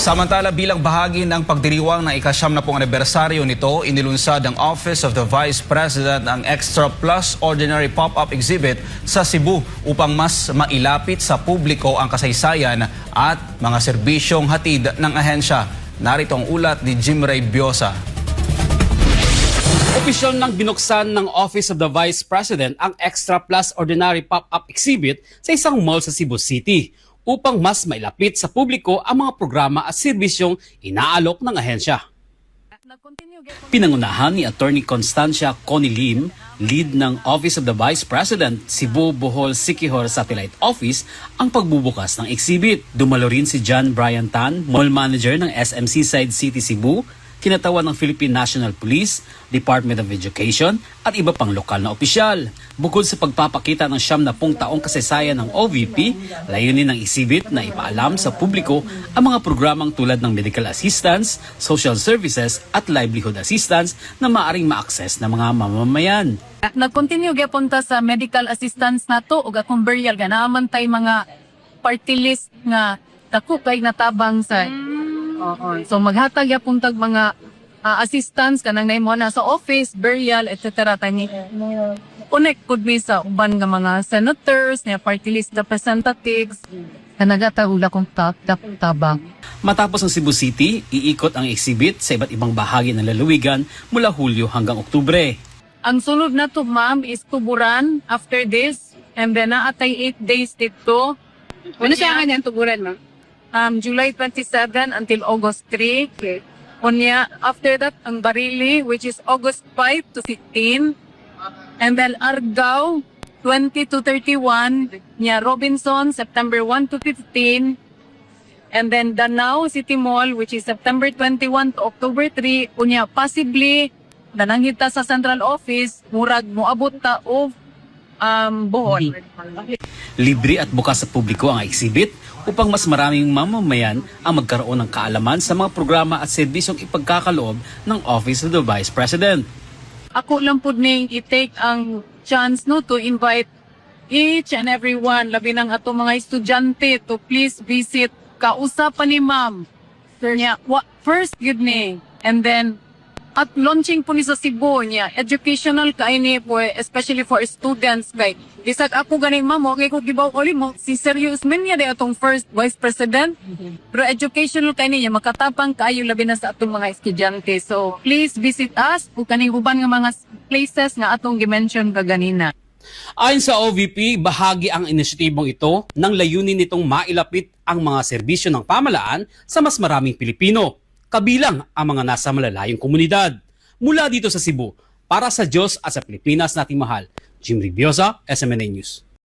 Samantala, bilang bahagi ng pagdiriwang ng ika-70 anibersaryo nito, inilunsad ng Office of the Vice President ang Extra Plus Ordinary Pop-Up Exhibit sa Cebu upang mas mailapit sa publiko ang kasaysayan at mga serbisyong hatid ng ahensya. Narito ang ulat ni Jim Ray Biosa. Opisyal nang binuksan ng Office of the Vice President ang Extra Plus Ordinary Pop-Up Exhibit sa isang mall sa Cebu City upang mas mailapit sa publiko ang mga programa at serbisyong inaalok ng ahensya. Pinangunahan ni Attorney Constancia Connie Lim, lead ng Office of the Vice President Cebu Bohol Siquijor Satellite Office, ang pagbubukas ng exhibit. Dumalo rin si John Brian Tan, Mall Manager ng SM Seaside City Cebu, kinatawan ng Philippine National Police, Department of Education at iba pang lokal na opisyal. Bukod sa pagpapakita ng 70 taong kasaysayan ng OVP, layunin ng exhibit na ipaalam sa publiko ang mga programang tulad ng medical assistance, social services at livelihood assistance na maaaring ma-access ng mga mamamayan. Nag-continue gyapon sa medical assistance nato ug akong burial ganaman tay mga party list nga dako kay natabang sa So maghatag yapon tag mga assistance kanang nahimo na sa office, burial, etc. tani. Connect pud mi sa uban nga mga senators, nga party list representatives, kanagata ula kong tabang. Matapos ang Cebu City, iikot ang exhibit sa iba't ibang bahagi ng lalawigan mula Hulyo hanggang Oktubre. Ang sunod na to, ma'am, is Tuburan after this, and then naatay 8 days dito. Ano siya nga niyang tuburan, ma'am? July 27 until August 3. Okay. Unya, after that, ang Barili, which is August 5 to 15. And then Argao, 20 to 31. Nya Robinson, September 1 to 15. And then Danao City Mall, which is September 21 to October 3. Unya, possibly, nananghita sa central office, murag moabot ta of Bohol. Libre at bukas sa publiko ang exhibit upang mas maraming mamamayan ang magkaroon ng kaalaman sa mga programa at serbisyong ipagkakaloob ng Office of the Vice President. Ako lang po ning i-take ang chance no to invite each and everyone, labi ng ato mga estudyante, to please visit. Kausapan ni ma'am. First, good ni. And then, at launching po ni sa Cebu niya, educational kaini po, especially for students. Kay, bisag ako ganing ma'am, okay ko gibaw ulit mo, si serious man niya atong first vice president. Pero educational kaini niya, makatapang kayo labi na sa atong mga estudyante. So, please visit us kung kaning uban nga mga places nga atong gimension kaganina. Ayon sa OVP, bahagi ang inisyatibong ito ng layunin nitong mailapit ang mga serbisyo ng pamahalaan sa mas maraming Pilipino, kabilang ang mga nasa malalayong komunidad. Mula dito sa Cebu, para sa Diyos at sa Pilipinas nating mahal, Jim Ray Biosa, SMNA News.